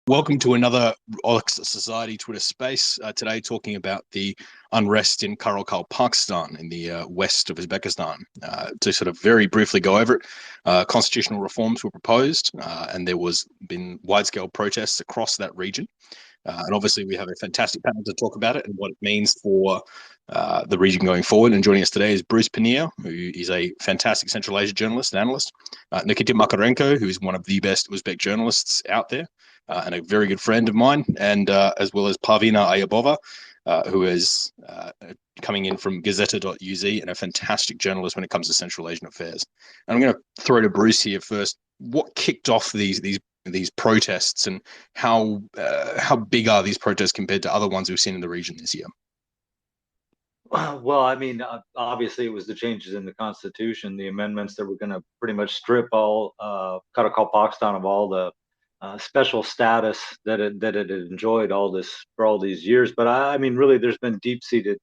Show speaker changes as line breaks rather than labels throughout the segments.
Welcome to another Oxus Society Twitter space. Today talking about the unrest in Karakalpakstan in the west of Uzbekistan. To sort of very briefly go over it, constitutional reforms were proposed and there was been wide-scale protests across that region. And obviously we have a fantastic panel to talk about it and what it means for the region going forward. And joining us today is Bruce Pannier, who is a fantastic Central Asia journalist and analyst. Nikita Makarenko, who is one of the best Uzbek journalists out there. And a very good friend of mine, and as well as Parvina Ayubova, who is coming in from Gazetta.uz and a fantastic journalist when it comes to Central Asian affairs. And I'm going to throw to Bruce here first. What kicked off these protests, and how big are these protests compared to other ones we've seen in the region this year?
Well, I mean, obviously it was the changes in the constitution, the amendments that were going to pretty much strip all Karakalpakstan of all the special status that it had enjoyed for all these years. But I mean, really, there's been deep-seated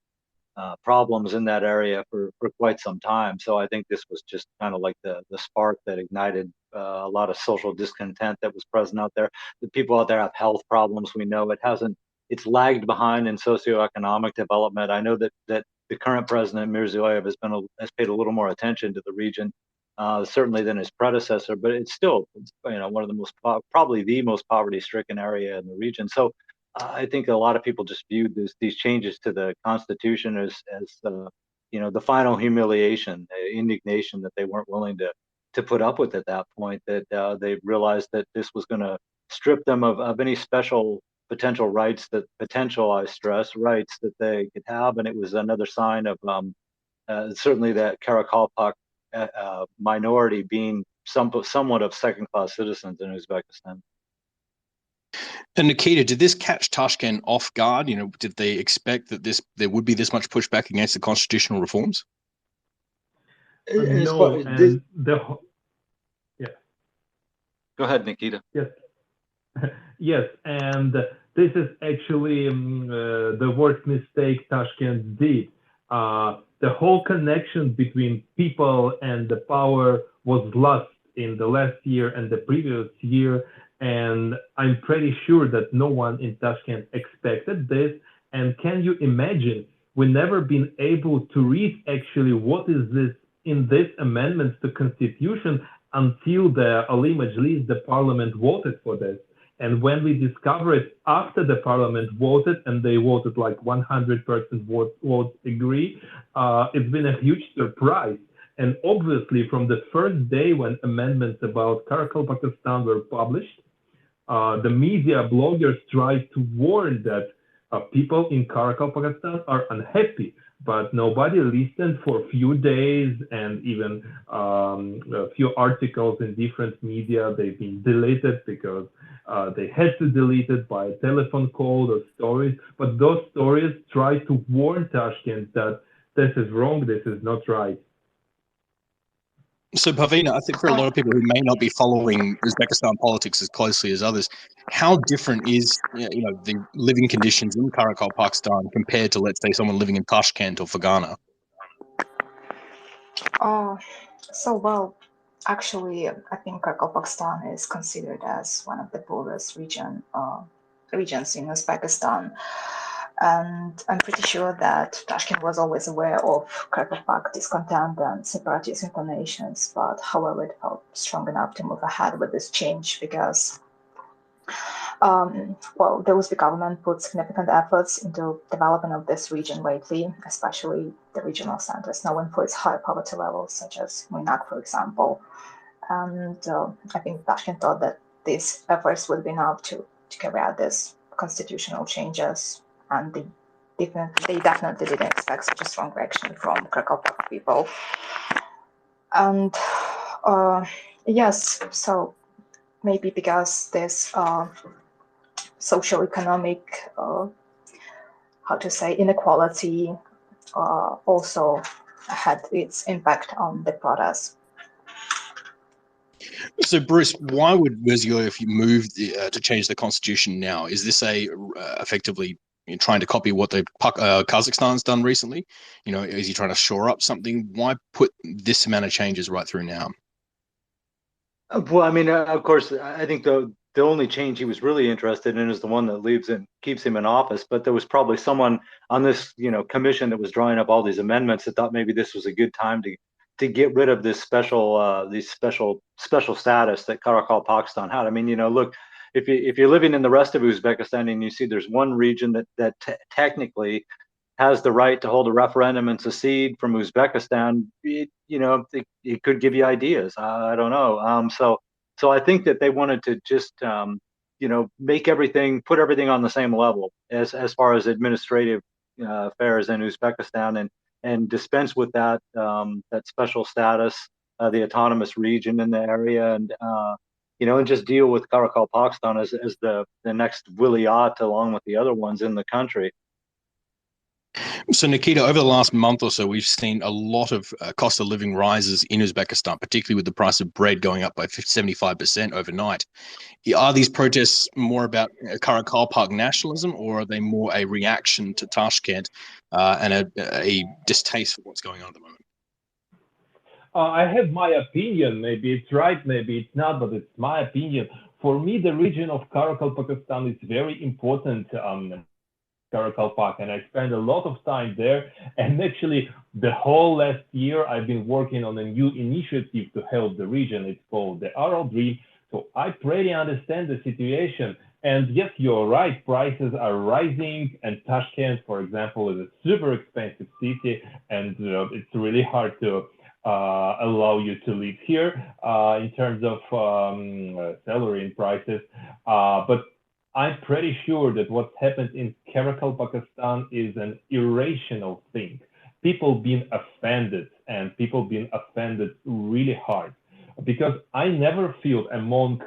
problems in that area for quite some time. So I think this was just kind of like the spark that ignited a lot of social discontent that was present out there. The people out there have health problems. We know it's lagged behind in socioeconomic development. I know that the current president Mirziyoyev has paid a little more attention to the region. Certainly than his predecessor, but it's still, one of the probably the most poverty-stricken area in the region. So I think a lot of people just viewed these changes to the constitution as the final humiliation, indignation that they weren't willing to put up with at that point. That they realized that this was going to strip them of any special potential rights rights that they could have, and it was another sign of certainly that Karakalpak minority being somewhat of second-class citizens in Uzbekistan.
And Nikita, did this catch Tashkent off guard? Did they expect that there would be this much pushback against the constitutional reforms?
No, and yeah.
Go ahead, Nikita.
Yes, yes, and this is actually the worst mistake Tashkent did. The whole connection between people and the power was lost in the last year and the previous year, and I'm pretty sure that no one in Tashkent expected this. And can you imagine, we never been able to read actually what is this in this amendments to constitution until the Ali Majlis, the parliament, voted for this. And when we discover it after the parliament voted, and they voted like 100% votes agree, it's been a huge surprise. And obviously, from the first day when amendments about Karakalpakstan were published, the media bloggers tried to warn that people in Karakalpakstan are unhappy, but nobody listened for a few days, and even a few articles in different media, they've been deleted because they had to delete it by a telephone call or stories. But those stories try to warn Tashkent that this is wrong, this is not right.
So, Parvina, I think for a lot of people who may not be following Uzbekistan politics as closely as others, how different is the living conditions in Karakalpakstan compared to, let's say, someone living in Tashkent or Fergana?
Actually, I think Karakalpakstan is considered as one of the poorest regions in Uzbekistan. And I'm pretty sure that Tashkent was always aware of Karakalpak discontent and separatist inclinations, but however, it felt strong enough to move ahead with this change because, the Uzbek government put significant efforts into development of this region lately, especially the regional centers known for its high poverty levels, such as Muinak, for example. And I think Tashkent thought that these efforts would be enough to carry out these constitutional changes, and they definitely didn't expect such a strong reaction from Karakalpak people. And yes, so maybe because this socioeconomic, inequality also had its impact on the protests.
So, Bruce, why would Mirziyoyev move to change the constitution now? Is this effectively trying to copy what Kazakhstan's done recently? Is he trying to shore up something? Why put this amount of changes right through now?
Well, I mean, of course, I think the the only change he was really interested in is the one that leaves and keeps him in office. But there was probably someone on this, commission that was drawing up all these amendments that thought maybe this was a good time to get rid of this special status that Karakalpakstan had. I mean, look, if you're living in the rest of Uzbekistan and you see there's one region that technically has the right to hold a referendum and secede from Uzbekistan, it could give you ideas. I don't know. So I think that they wanted to just put everything on the same level as far as administrative affairs in Uzbekistan, and dispense with that special status, the autonomous region in the area, and just deal with Karakalpakstan as the next wilayat along with the other ones in the country.
So, Nikita, over the last month or so, we've seen a lot of cost of living rises in Uzbekistan, particularly with the price of bread going up by 75% overnight. Are these protests more about Karakalpak nationalism, or are they more a reaction to Tashkent and a distaste for what's going on at the moment?
I have my opinion. Maybe it's right, maybe it's not, but it's my opinion. For me, the region of Karakalpakstan is very important. Karakalpak, and I spend a lot of time there. And actually, the whole last year, I've been working on a new initiative to help the region. It's called the Aral Dream. So I pretty understand the situation. And yes, you're right, prices are rising. And Tashkent, for example, is a super expensive city, and it's really hard to allow you to live here in terms of salary and prices. But I'm pretty sure that what happened in Karakalpakstan is an irrational thing. People being offended, and people being offended really hard. Because I never feel among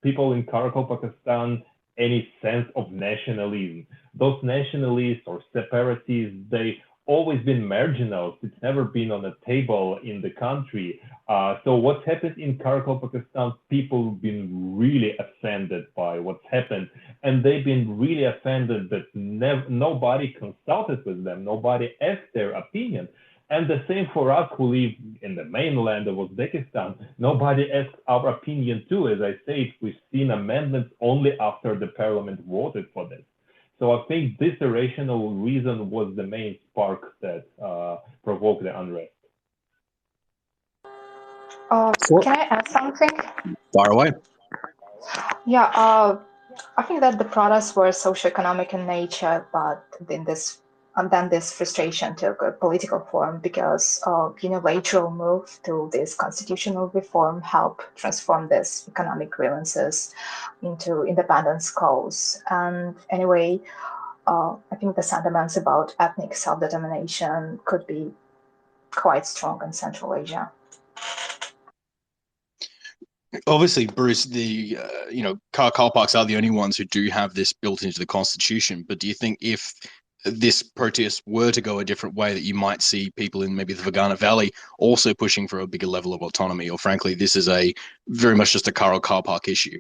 people in Karakalpakstan any sense of nationalism. Those nationalists or separatists, they always been marginal. It's never been on the table in the country. So what's happened in Karakalpakstan, people have been really offended by what's happened. And they've been really offended that nobody consulted with them. Nobody asked their opinion. And the same for us who live in the mainland of Uzbekistan. Nobody asked our opinion too. As I said, we've seen amendments only after the parliament voted for this. So I think this irrational reason was the main spark that provoked the unrest.
Can I add something?
Fire away.
Yeah, I think that the protests were socioeconomic in nature, but then this frustration took a political form because unilateral move to this constitutional reform helped transform these economic grievances into independence calls. And anyway, I think the sentiments about ethnic self-determination could be quite strong in Central Asia.
Obviously, Bruce, the Karakalpaks are the only ones who do have this built into the constitution. But do you think if this protest were to go a different way, that you might see people in maybe the Fergana Valley also pushing for a bigger level of autonomy, or frankly, this is a very much just a Karakalpak issue?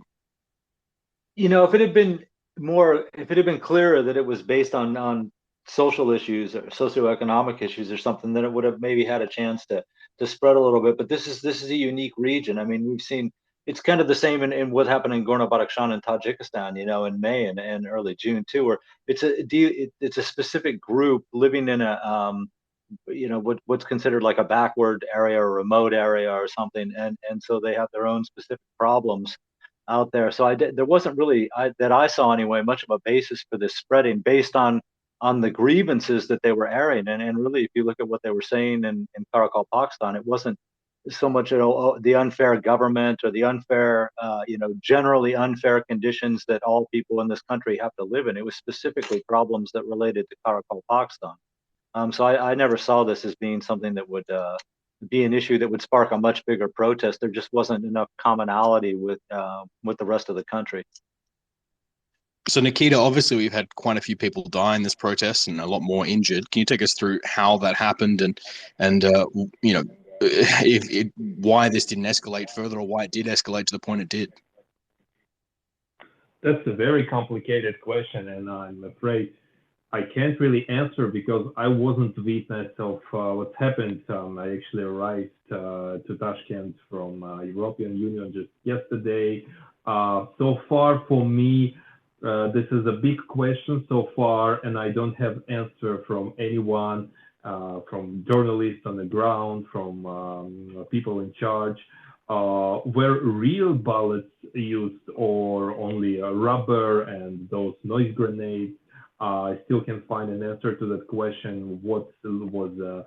If it had been clearer that it was based on social issues or socioeconomic issues or something, then it would have maybe had a chance to spread a little bit. But this is a unique region. I mean, we've seen it's kind of the same in what happened in Gorno-Badakhshan in Tajikistan, in May and early June too, where it's a specific group living in a what's considered like a backward area or remote area or something, and so they have their own specific problems out there. So there wasn't really that I saw anyway much of a basis for this spreading based on the grievances that they were airing, and really if you look at what they were saying in Karakalpakstan, it wasn't so much the unfair government or the unfair generally unfair conditions that all people in this country have to live in. It was specifically problems that related to Karakalpakstan. So I never saw this as being something that would be an issue that would spark a much bigger protest. There just wasn't enough commonality with the rest of the country.
So, Nikita, obviously we've had quite a few people die in this protest and a lot more injured. Can you take us through how that happened and why this didn't escalate further, or why it did escalate to the point it did?
That's a very complicated question, and I'm afraid I can't really answer because I wasn't witness of what happened. I actually arrived to Tashkent from European Union just yesterday, So far, for me, this is a big question so far, and I don't have answer from anyone, from journalists on the ground, from people in charge. Were real bullets used or only rubber and those noise grenades? I still can find an answer to that question. What was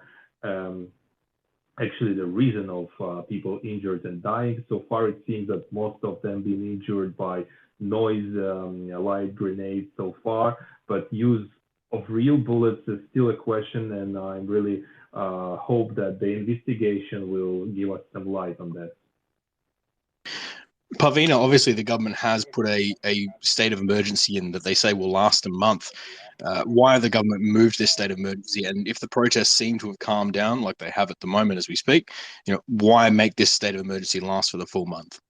actually the reason of people injured and dying? So far, it seems that most of them been injured by noise light grenades so far, but use of real bullets is still a question, and I really hope that the investigation will give us some light on that.
Parvina, obviously the government has put a state of emergency in that they say will last a month. Why have the government moved this state of emergency? And if the protests seem to have calmed down like they have at the moment as we speak, why make this state of emergency last for the full month?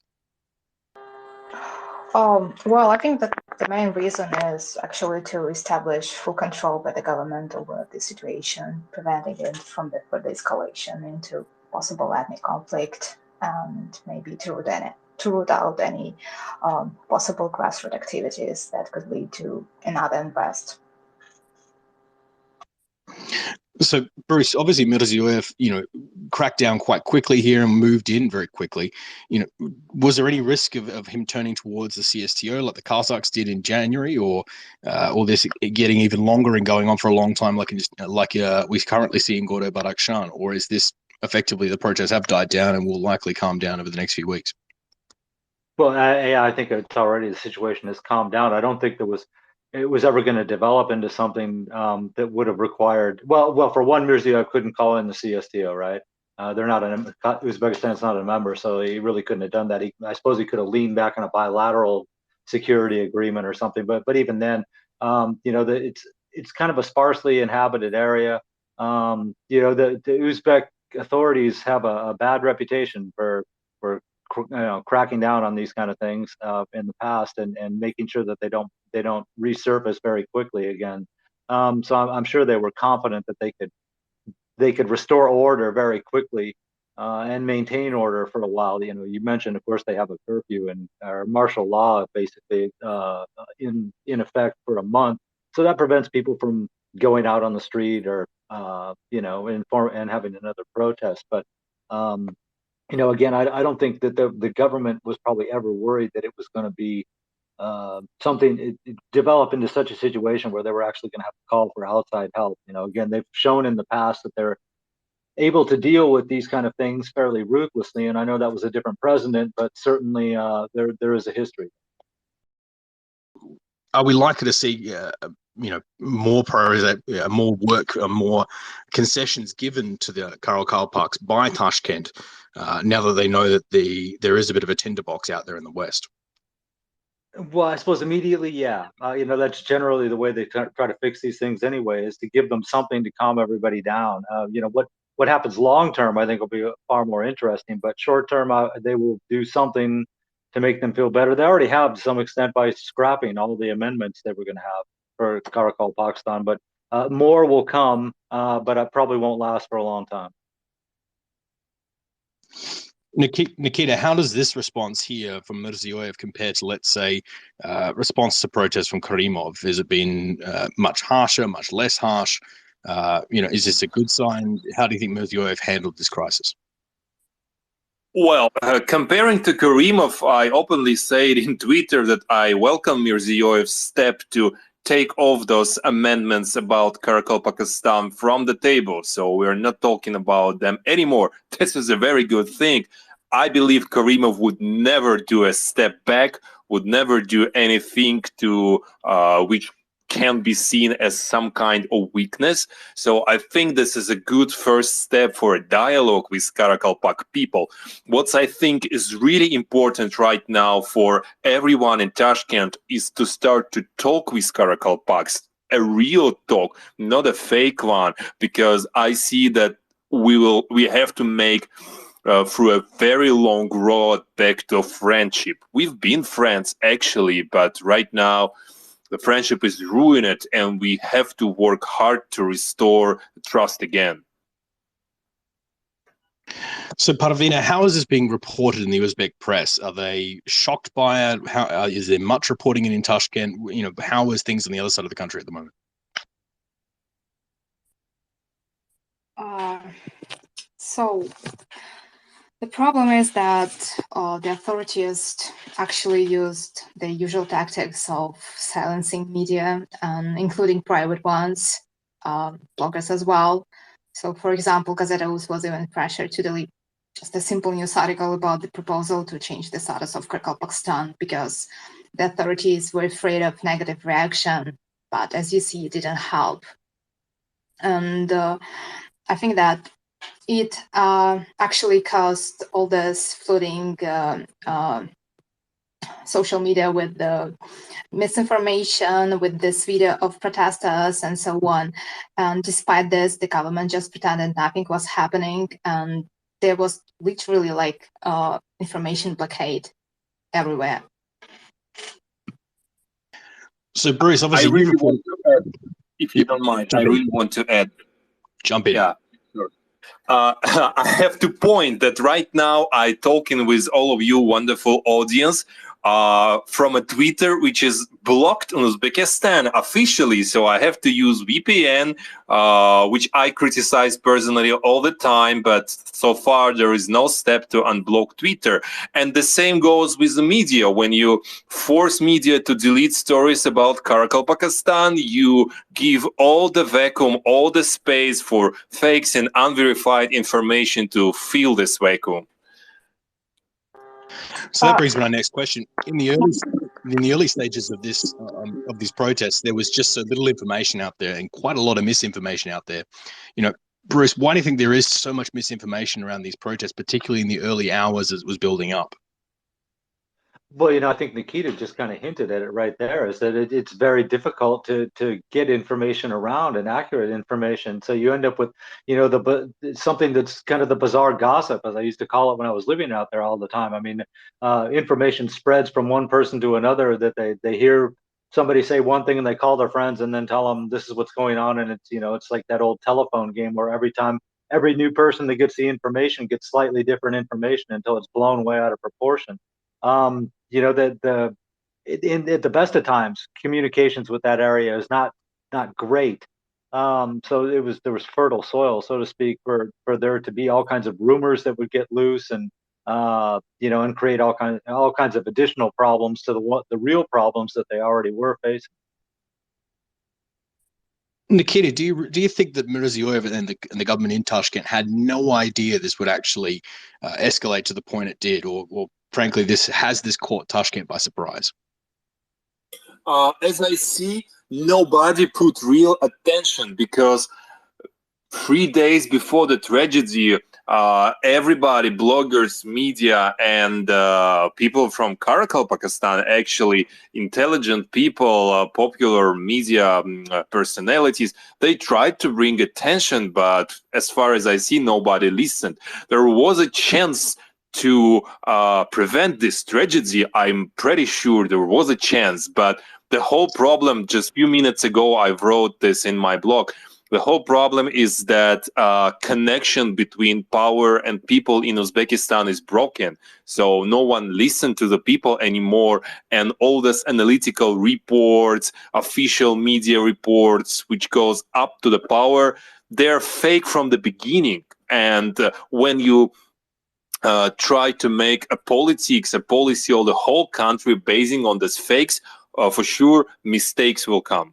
Well, I think that the main reason is actually to establish full control by the government over the situation, preventing it from the further escalation into possible ethnic conflict, and maybe to root out any possible grassroots activities that could lead to another unrest.
So, Bruce, obviously Mirziyoyev, cracked down quite quickly here and moved in very quickly. Was there any risk of him turning towards the CSTO like the Kazakhs did in January, or this getting even longer and going on for a long time, like we currently see in Gorno-Badakhshan, or is this effectively the protests have died down and will likely calm down over the next few weeks?
Well, I think it's already, the situation has calmed down. I don't think it was ever going to develop into something that would have required. Well, for one, Mirziyoyev couldn't call in the CSTO, right? They're not Uzbekistan's not a member, so he really couldn't have done that. I suppose he could have leaned back on a bilateral security agreement or something, but even then, it's kind of a sparsely inhabited area. The Uzbek authorities have a bad reputation for cracking down on these kind of things in the past, and making sure that they don't resurface very quickly again. So I'm sure they were confident that they could restore order very quickly and maintain order for a while. You mentioned, of course, they have a curfew and martial law basically in effect for a month, so that prevents people from going out on the street or and having another protest. But again, I don't think that the government was probably ever worried that it was going to be something develop into such a situation where they were actually going to have to call for outside help. Again, they've shown in the past that they're able to deal with these kind of things fairly ruthlessly, and I know that was a different president, but certainly there is a history.
Are we likely to see more priorities, more work, more concessions given to the Karakalpakstan by Tashkent now that they know that there is a bit of a tinderbox out there in the West?
Well, I suppose immediately, yeah. That's generally the way they try to fix these things anyway, is to give them something to calm everybody down. What happens long term, I think, will be far more interesting. But short term, they will do something to make them feel better. They already have to some extent by scrapping all the amendments they were going to have for Karakalpakstan. But more will come, but it probably won't last for a long time.
Nikita, how does this response here from Mirziyoyev compare to, let's say, response to protests from Karimov? Has it been much harsher, much less harsh? Is this a good sign? How do you think Mirziyoyev handled this crisis?
Well, comparing to Karimov, I openly said in Twitter that I welcome Mirziyoyev's step to take off those amendments about Karakalpakstan from the table. So we're not talking about them anymore. This is a very good thing. I believe Karimov would never do a step back, would never do anything to which can be seen as some kind of weakness. So I think this is a good first step for a dialogue with Karakalpak people. What I think is really important right now for everyone in Tashkent is to start to talk with Karakalpaks, a real talk, not a fake one, because I see that we have to make through a very long road back to friendship. We've been friends actually, but right now the friendship is ruined, and we have to work hard to restore trust again.
So, Parvina, how is this being reported in the Uzbek press? Are they shocked by it? How is there much reporting in Tashkent? You know, how is things on the other side of the country at the moment?
So the problem is that the authorities actually used the usual tactics of silencing media, including private ones, bloggers as well. So, for example, Gazetta.uz was even pressured to delete just a simple news article about the proposal to change the status of Karakalpakstan because the authorities were afraid of negative reaction. But as you see, it didn't help. And I think that it actually caused all this flooding social media with the misinformation, with this video of protesters and so on. And despite this, the government just pretended nothing was happening, and there was literally like information blockade everywhere.
So, Bruce, obviously,
I really want to add, if you don't mind, I really want to add.
Jump in.
Yeah, sure. I have to point that right now I'm talking with all of you wonderful audience from a Twitter which is blocked on Uzbekistan officially, so I have to use VPN, which I criticize personally all the time, but so far there is no step to unblock Twitter. And the same goes with the media. When you force media to delete stories about Karakalpakstan, you give all the vacuum, all the space for fakes and unverified information to fill this vacuum.
So that brings me to my next question. In the early stages of these protests, there was just so little information out there and quite a lot of misinformation out there. You know, Bruce, why do you think there is so much misinformation around these protests, particularly in the early hours as it was building up?
Well, I think Nikita just kind of hinted at it right there, is that it's very difficult to get information around and accurate information. So you end up with, something that's kind of the bizarre gossip, as I used to call it when I was living out there all the time. I mean, information spreads from one person to another, that they hear somebody say one thing and they call their friends and then tell them this is what's going on. And it's like that old telephone game where every new person that gets the information gets slightly different information until it's blown way out of proportion. At the best of times, communications with that area is not great. So there was fertile soil, so to speak, for there to be all kinds of rumors that would get loose and and create all kinds of additional problems to the real problems that they already were facing.
Nikita, do you think that Mirziyoyev and the government in Tashkent had no idea this would actually escalate to the point it did, or frankly, this caught Tashkent by surprise?
As I see, nobody put real attention because 3 days before the tragedy, everybody, bloggers, media, and people from Karakalpakstan, actually intelligent people, popular media personalities, they tried to bring attention, but as far as I see, nobody listened. There was a chance to prevent this tragedy. I'm pretty sure there was a chance, but the whole problem, just a few minutes ago, I wrote this in my blog. The whole problem is that connection between power and people in Uzbekistan is broken. So no one listened to the people anymore, and all this analytical reports, official media reports, which goes up to the power, they're fake from the beginning. And when you try to make a policy of the whole country basing on these fakes, for sure mistakes will come.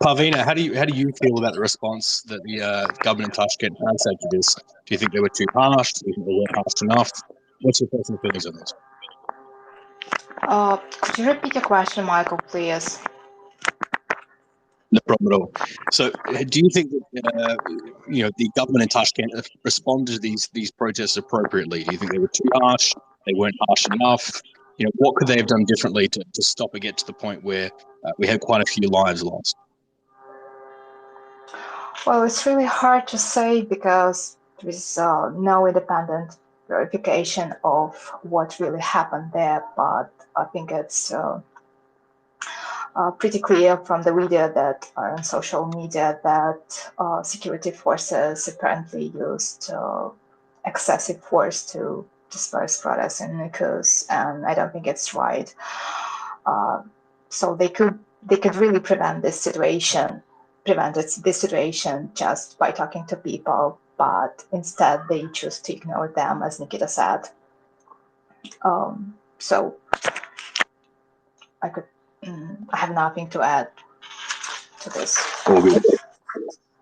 Parvina, how do you feel about the response that the government in Tashkent had to this? Do you think they were too harsh? Do you think they weren't harsh enough? What's your personal feelings on this?
Could you repeat your question, Michael, please?
No problem at all. So, do you think that the government in Tashkent responded to these protests appropriately? Do you think they were too harsh? They weren't harsh enough? What could they have done differently to stop it, get to the point where we had quite a few lives lost?
Well, it's really hard to say because there is no independent verification of what really happened there. But I think it's pretty clear from the video that are on social media that security forces apparently used excessive force to disperse protests in Oxus, and I don't think it's right. So they could really prevent this situation just by talking to people, but instead they choose to ignore them, as Nikita said. So I have nothing to add to this.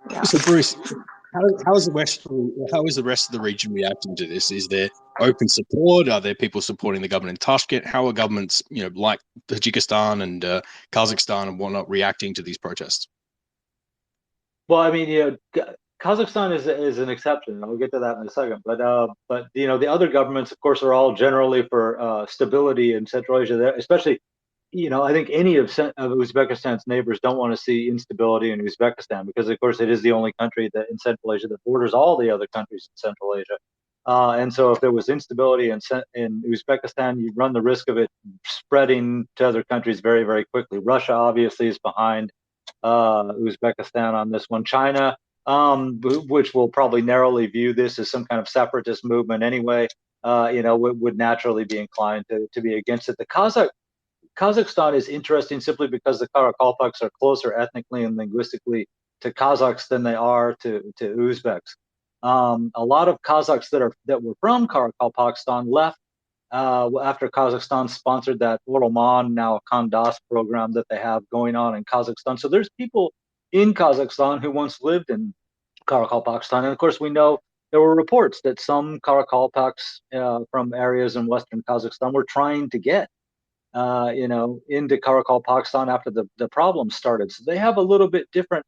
Yeah. So Bruce, how is the rest of the region reacting to this? Is there open support? Are there people supporting the government in Tashkent? How are governments, like Tajikistan and Kazakhstan and whatnot, reacting to these protests?
Well, I mean, Kazakhstan is an exception, and I'll get to that in a second. But the other governments, of course, are all generally for stability in Central Asia, especially. I think any of Uzbekistan's neighbors don't want to see instability in Uzbekistan because, of course, it is the only country that in Central Asia that borders all the other countries in Central Asia. And so if there was instability in Uzbekistan, you run the risk of it spreading to other countries very, very quickly. Russia obviously is behind Uzbekistan on this one. China, which will probably narrowly view this as some kind of separatist movement anyway, would naturally be inclined to be against it. Kazakhstan is interesting simply because the Karakalpaks are closer ethnically and linguistically to Kazakhs than they are to Uzbeks. A lot of Kazakhs that were from Karakalpakstan left after Kazakhstan sponsored that Oroman, now Kandas program that they have going on in Kazakhstan. So there's people in Kazakhstan who once lived in Karakalpakstan. And of course, we know there were reports that some Karakalpaks from areas in Western Kazakhstan were trying to get into Karakalpakstan after the problem started. So they have a little bit different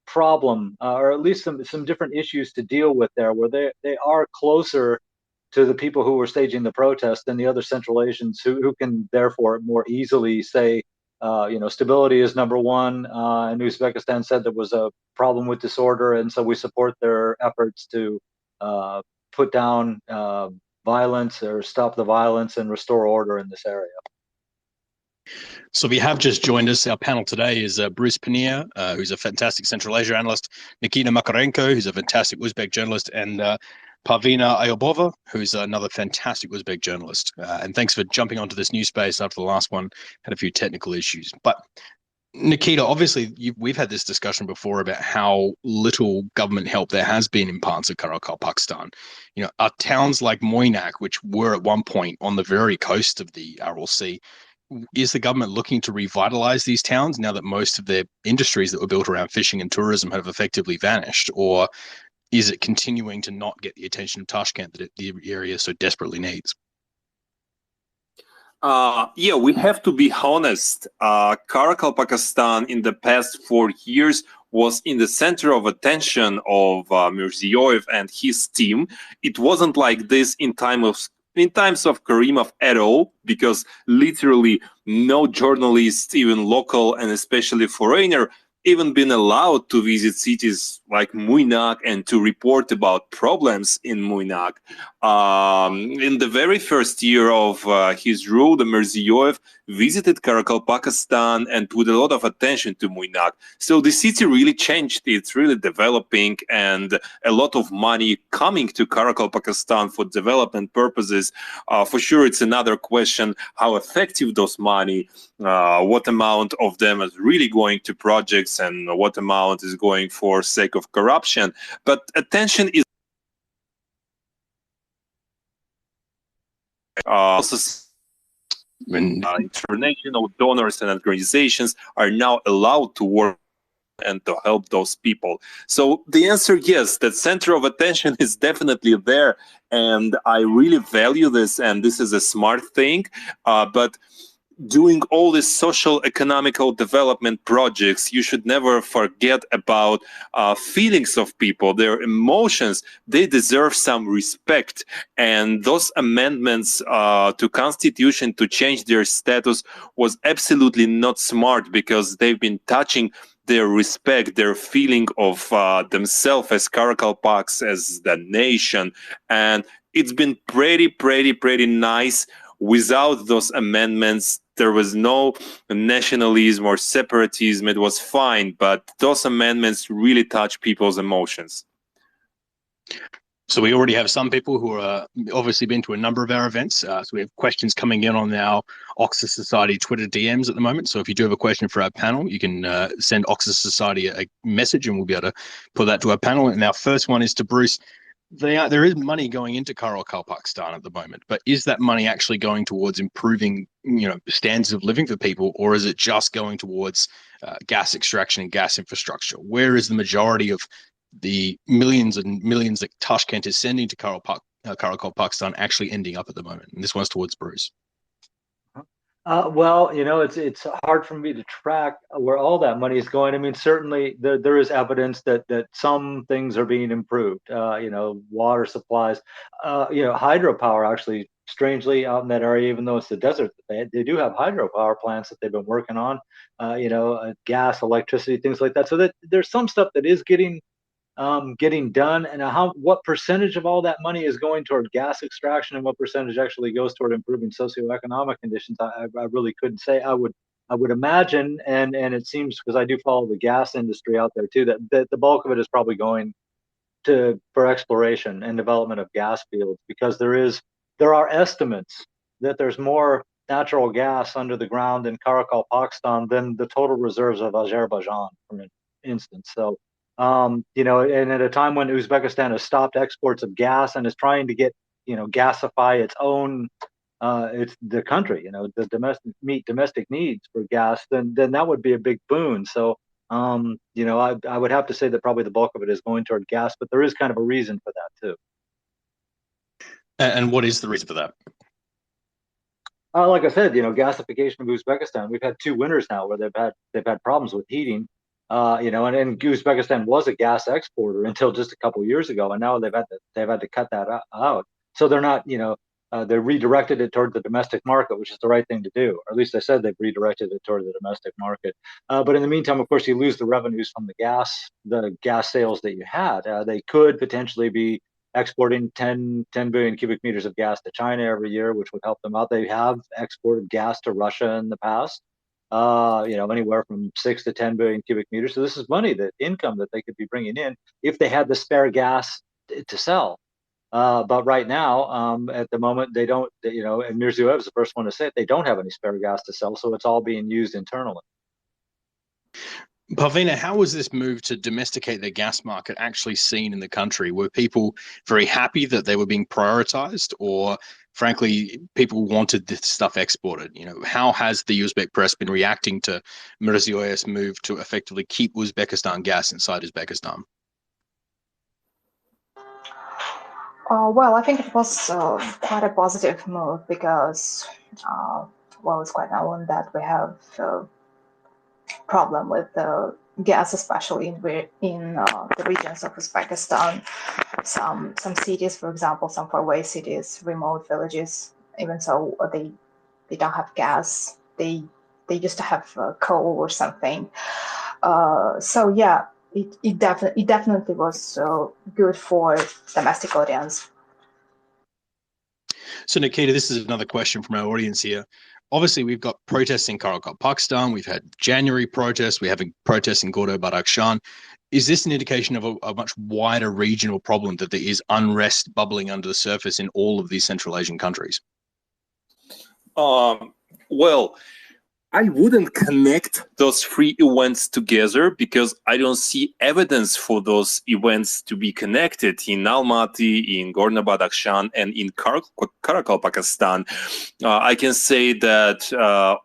problem, or at least some different issues to deal with there, where they are closer to the people who were staging the protest than the other Central Asians who can therefore more easily say, stability is number one. And Uzbekistan said there was a problem with disorder, and so we support their efforts to put down violence or stop the violence and restore order in this area.
So we have just joined us. Our panel today is Bruce Pannier, who's a fantastic Central Asia analyst, Nikita Makarenko, who's a fantastic Uzbek journalist, and Parvina Ayubova, who's another fantastic Uzbek journalist. And thanks for jumping onto this new space after the last one had a few technical issues. But Nikita, obviously, we've had this discussion before about how little government help there has been in parts of Karakalpakstan. Are towns like Moynak, which were at one point on the very coast of the Aral Sea, is the government looking to revitalize these towns now that most of their industries that were built around fishing and tourism have effectively vanished? Or is it continuing to not get the attention of Tashkent that the area so desperately needs?
We have to be honest. Karakalpakstan in the past 4 years was in the center of attention of Mirziyoyev and his team. It wasn't like this in times of Karimov at all, because literally no journalist, even local and especially foreigner, even been allowed to visit cities like Moynak and to report about problems in Moynak. In the very first year of his rule, the Mirziyoyev visited Karakalpakstan and put a lot of attention to Moynak. So the city really changed. It's really developing, and a lot of money coming to Karakalpakstan for development purposes. For sure, it's another question how effective those money, what amount of them is really going to projects and what amount is going for sake of corruption. But attention is international donors and organizations are now allowed to work and to help those people. So the answer, yes, that center of attention is definitely there, and I really value this, and this is a smart thing. But doing all these social economical development projects, you should never forget about feelings of people, their emotions. They deserve some respect, and those amendments to constitution to change their status was absolutely not smart, because they've been touching their respect, their feeling of themselves as Karakalpaks, as the nation. And it's been pretty nice without those amendments there was no nationalism or separatism. It was fine, but those amendments really touch people's emotions.
So we already have some people who are obviously been to a number of our events. So we have questions coming in on our Oxus Society Twitter DMs at the moment. So if you do have a question for our panel, you can send Oxus Society a message and we'll be able to put that to our panel. And our first one is to Bruce. There is money going into Karakalpakstan at the moment, but is that money actually going towards improving, standards of living for people, or is it just going towards gas extraction and gas infrastructure? Where is the majority of the millions and millions that Tashkent is sending to Karakalpakstan actually ending up at the moment? And this one's towards Bruce.
Well, it's hard for me to track where all that money is going. I mean, certainly there is evidence that some things are being improved. Water supplies, hydropower actually, strangely, out in that area, even though it's the desert, they do have hydropower plants that they've been working on. Gas, electricity, things like that. So that there's some stuff that is getting done, and what percentage of all that money is going toward gas extraction and what percentage actually goes toward improving socioeconomic conditions, I really couldn't say. I would imagine, and it seems, because I do follow the gas industry out there too, that the bulk of it is probably going for exploration and development of gas fields, because there are estimates that there's more natural gas under the ground in Karakalpakstan than the total reserves of Azerbaijan, for instance. So and at a time when Uzbekistan has stopped exports of gas and is trying to gasify its own, the country, the domestic needs for gas, then that would be a big boon. So, I would have to say that probably the bulk of it is going toward gas, but there is kind of a reason for that too.
And what is the reason for that?
Like I said, gasification of Uzbekistan. We've had 2 winters now where they've had problems with heating. And Uzbekistan was a gas exporter until just a couple of years ago, and now they've had to cut that out. So they're not, they redirected it toward the domestic market, which is the right thing to do. Or at least they said they've redirected it toward the domestic market. But in the meantime, of course, you lose the revenues from the gas sales that you had. They could potentially be exporting 10 billion cubic meters of gas to China every year, which would help them out. They have exported gas to Russia in the past. Anywhere from 6 to 10 billion cubic meters. So this is money, that income that they could be bringing in if they had the spare gas to sell. But right now, at the moment, they don't, and Mirziyoyev is the first one to say it, they don't have any spare gas to sell. So it's all being used internally.
Parvina, how was this move to domesticate the gas market actually seen in the country? Were people very happy that they were being prioritized, or frankly, people wanted this stuff exported? How has the Uzbek press been reacting to Mirziyoyev's move to effectively keep Uzbekistan gas inside Uzbekistan?
Well, I think it was quite a positive move because, it's quite known that we have problem with the gas, especially in the regions of Uzbekistan. Some cities, for example, some faraway cities, remote villages, even so they don't have gas. They used to have coal or something. So yeah, it definitely was good for domestic audience.
So Nikita, this is another question from our audience here. Obviously, we've got protests in Karakalpakstan. We've had January protests. We're having protests in Gordo-Badakhshan. Is this an indication of a much wider regional problem, that there is unrest bubbling under the surface in all of these Central Asian countries?
Well, I wouldn't connect those 3 events together because I don't see evidence for those events to be connected in Almaty, in Gorno-Badakhshan, and in Karakalpakstan. I can say that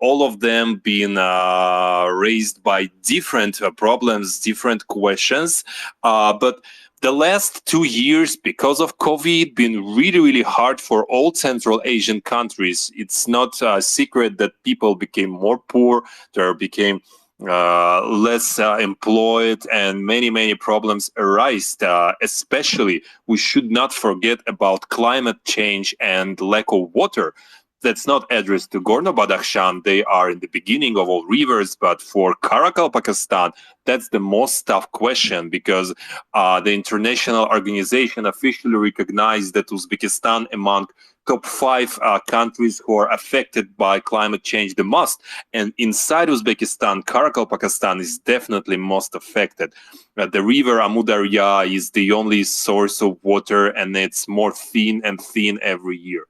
all of them being raised by different problems, different questions, but the last 2 years, because of COVID, been really, really hard for all Central Asian countries. It's not a secret that people became more poor, there became less employed, and many, many problems arise. Especially, we should not forget about climate change and lack of water. that's not addressed to Gorno-Badakhshan. They are in the beginning of all rivers, but for Karakalpakstan, that's the most tough question, because the international organization officially recognized that Uzbekistan among top 5 countries who are affected by climate change the most. And inside Uzbekistan, Karakalpakstan is definitely most affected. The river Amudarya is the only source of water, and it's more thin and thin every year.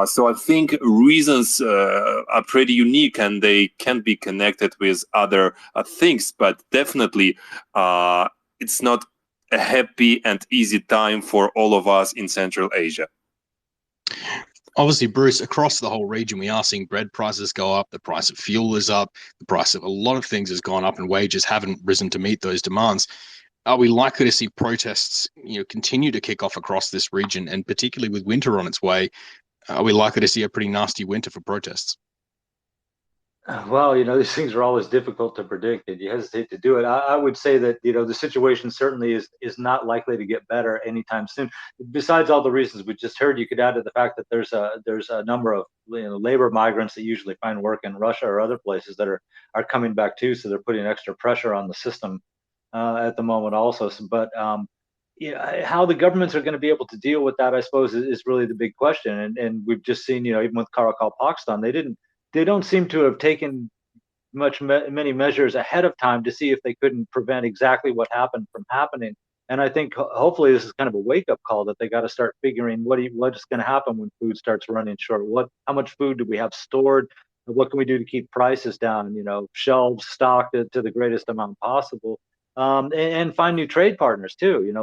So I think reasons are pretty unique, and they can be connected with other things, but definitely it's not a happy and easy time for all of us in Central Asia.
Obviously, Bruce, across the whole region, we are seeing bread prices go up, the price of fuel is up, the price of a lot of things has gone up, and wages haven't risen to meet those demands. Are we likely to see protests, continue to kick off across this region, and particularly with winter on its way, are we likely to see a pretty nasty winter for protests?
Well, these things are always difficult to predict, and you hesitate to do it. I would say that, the situation certainly is not likely to get better anytime soon. Besides all the reasons we just heard, you could add to the fact that there's a number of labor migrants that usually find work in Russia or other places that are coming back too, so they're putting extra pressure on the system at the moment also. But how the governments are going to be able to deal with that, I suppose, is really the big question. And we've just seen, even with Karakalpakstan, they don't seem to have taken many measures ahead of time to see if they couldn't prevent exactly what happened from happening. And I think hopefully this is kind of a wake-up call that they got to start figuring what is going to happen when food starts running short. How much food do we have stored? What can we do to keep prices down? Shelves stocked to the greatest amount possible. And find new trade partners too.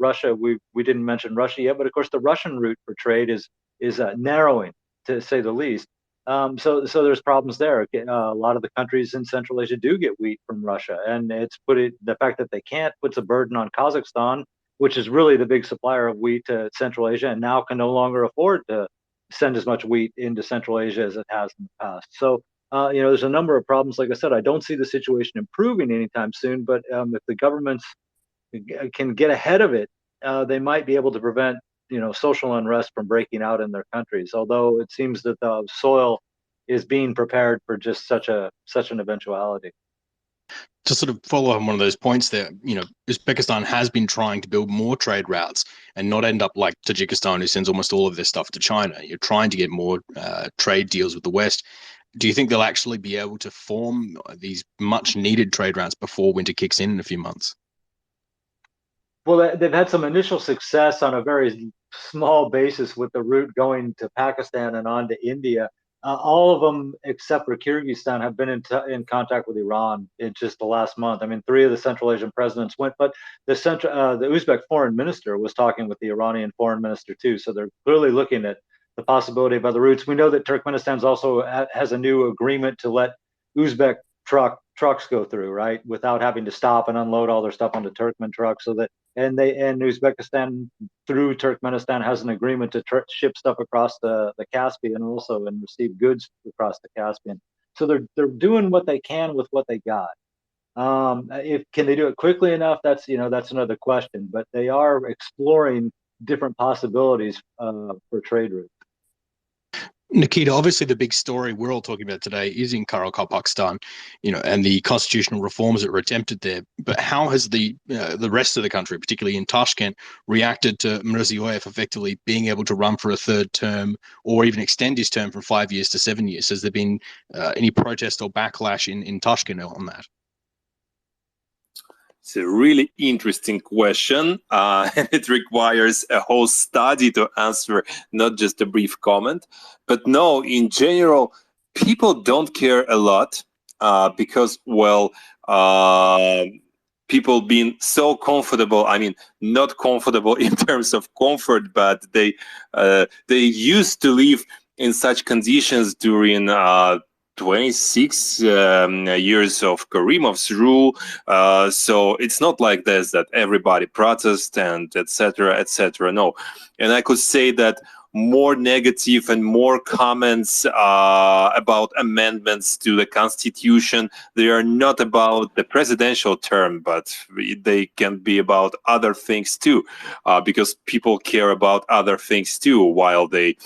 Russia. We didn't mention Russia yet, but of course the Russian route for trade is narrowing, to say the least. So there's problems there. A lot of the countries in Central Asia do get wheat from Russia, and the fact that they can't puts a burden on Kazakhstan, which is really the big supplier of wheat to Central Asia, and now can no longer afford to send as much wheat into Central Asia as it has in the past. So there's a number of problems. Like I said, I don't see the situation improving anytime soon, but if the governments can get ahead of it, they might be able to prevent social unrest from breaking out in their countries. Although it seems that the soil is being prepared for just such an eventuality.
To sort of follow on one of those points there, Uzbekistan has been trying to build more trade routes and not end up like Tajikistan, who sends almost all of their stuff to China. You're trying to get more trade deals with the West. Do you think they'll actually be able to form these much needed trade routes before winter kicks in a few months?
Well, they've had some initial success on a very small basis with the route going to Pakistan and on to India. All of them, except for Kyrgyzstan, have been in contact with Iran in just the last month. I mean, 3 of the Central Asian presidents went, but the Uzbek foreign minister was talking with the Iranian foreign minister too. So they're clearly looking at the possibility of other routes. We know that Turkmenistan also has a new agreement to let Uzbek trucks go through, right, without having to stop and unload all their stuff onto Turkmen trucks. So that and Uzbekistan through Turkmenistan has an agreement to ship stuff across the Caspian also and receive goods across the Caspian. So they're doing what they can with what they got. Can they do it quickly enough? That's another question. But they are exploring different possibilities for trade routes.
Nikita, obviously the big story we're all talking about today is in Karakalpakstan, and the constitutional reforms that were attempted there. But how has the rest of the country, particularly in Tashkent, reacted to Mirziyoyev effectively being able to run for a 3rd term or even extend his term from 5 years to 7 years? Has there been any protest or backlash in Tashkent on that?
It's a really interesting question, and it requires a whole study to answer, not just a brief comment. But no, in general, people don't care a lot because, people being so comfortable, I mean, not comfortable in terms of comfort, but they used to live in such conditions during 26 years of Karimov's rule. So it's not like this, that everybody protests and etc. etc. No. And I could say that more negative and more comments about amendments to the constitution. They are not about the presidential term, but they can be about other things too, because people care about other things too, while they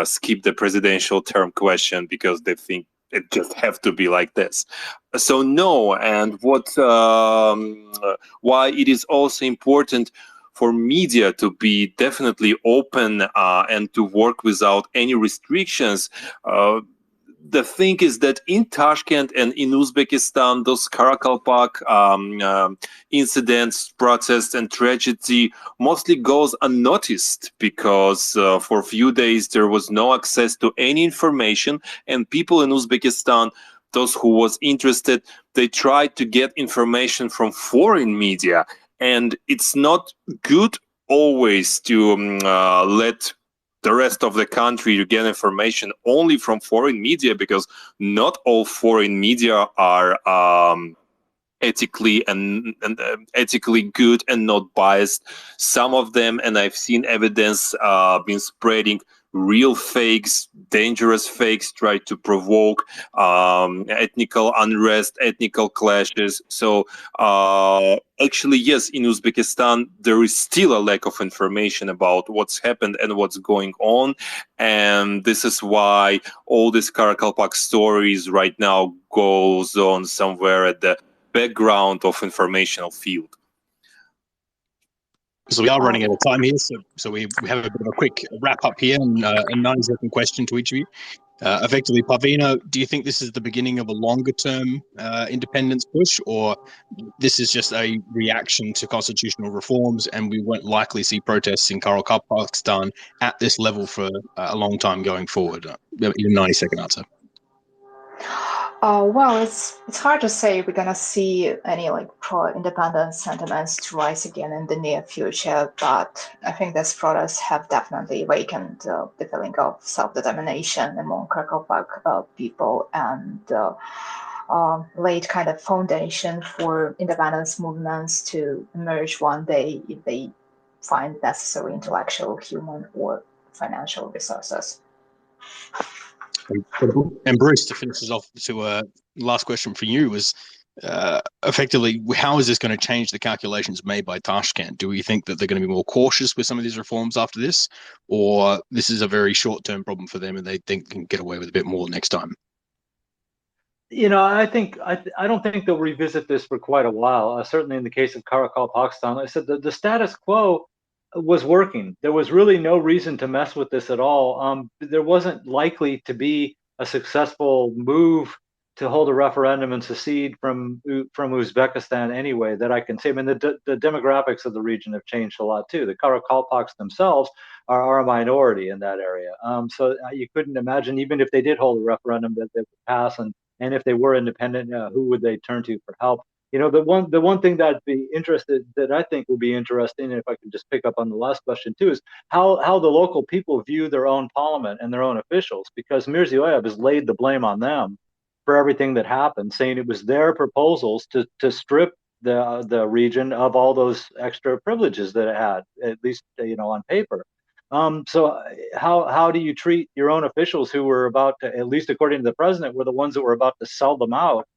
skip the presidential term question because they think it just have to be like this. So no, and why it is also important for media to be definitely open and to work without any restrictions. The thing is that in Tashkent and in Uzbekistan, those Karakalpak incidents, protests, and tragedy mostly goes unnoticed because for a few days there was no access to any information, and people in Uzbekistan, those who was interested, they tried to get information from foreign media, and it's not good always to let the rest of the country to get information only from foreign media, because not all foreign media are ethically ethically good and not biased. Some of them, and I've seen evidence been spreading real fakes, dangerous fakes, try to provoke ethnical unrest, ethnical clashes. So actually, yes, in Uzbekistan, there is still a lack of information about what's happened and what's going on. And this is why all these Karakalpak stories right now goes on somewhere at the background of informational field.
So we are running out of time here, so we have a bit of a quick wrap up here, and a 90-second question to each of you. Effectively, Parvina, do you think this is the beginning of a longer-term independence push, or this is just a reaction to constitutional reforms, and we won't likely see protests in Karakalpakstan at this level for a long time going forward? Your 90-second answer.
Well, it's hard to say we're gonna see any like pro-independence sentiments to rise again in the near future, but I think these protests have definitely awakened the feeling of self-determination among Karakalpak people and laid kind of foundation for independence movements to emerge one day if they find necessary intellectual, human, or financial resources.
And Bruce, to finish us off, to last question for you was effectively, how is this going to change the calculations made by Tashkent? Do we think that they're going to be more cautious with some of these reforms after this, or this is a very short-term problem for them and they think they can get away with a bit more next time?
You know, I don't think they'll revisit this for quite a while. Certainly in the case of Karakalpakstan, I said the status quo was working. There was really no reason to mess with this at all. There wasn't likely to be a successful move to hold a referendum and secede from Uzbekistan anyway, that I can say. I mean, the demographics of the region have changed a lot too. The Karakalpaks themselves are a minority in that area. So you couldn't imagine, even if they did hold a referendum, that they would pass, and if they were independent, who would they turn to for help? You know, the one thing that I think will be interesting, and if I can just pick up on the last question too, is how the local people view their own parliament and their own officials, because Mirziyoyev has laid the blame on them for everything that happened, saying it was their proposals to strip the region of all those extra privileges that it had, at least on paper. So how do you treat your own officials who were about to, at least according to the president, were the ones that were about to sell them out?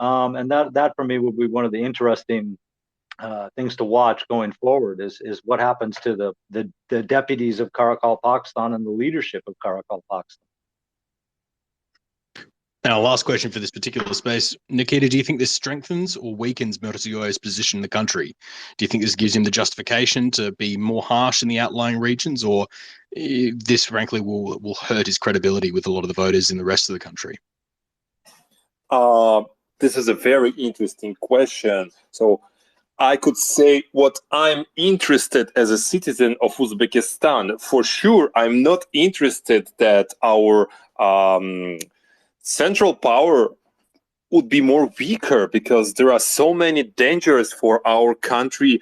And that for me would be one of the interesting things to watch going forward, is what happens to the deputies of Karakalpakstan and the leadership of Karakalpakstan.
Now, last question for this particular space. Nikita, do you think this strengthens or weakens Mirziyoyev's position in the country? Do you think this gives him the justification to be more harsh in the outlying regions, or this frankly will hurt his credibility with a lot of the voters in the rest of the country?
This is a very interesting question. So I could say what I'm interested as a citizen of Uzbekistan. For sure, I'm not interested that our central power would be more weaker, because there are so many dangers for our country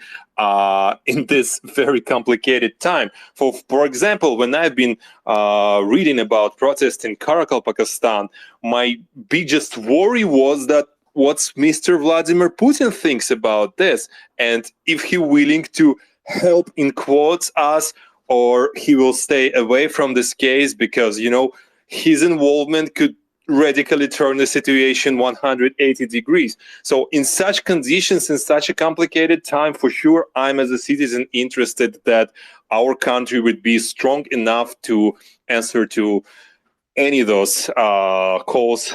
in this very complicated time. For example, when I've been reading about protests in Karakalpakstan, my biggest worry was that what's Mr. Vladimir Putin thinks about this, and if he's willing to help, in quotes, us or he will stay away from this case because, you know, his involvement could radically turn the situation 180 degrees. So in such conditions, in such a complicated time, for sure, I'm as a citizen interested that our country would be strong enough to answer to any of those calls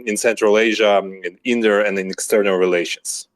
in Central Asia, in inner and in external relations.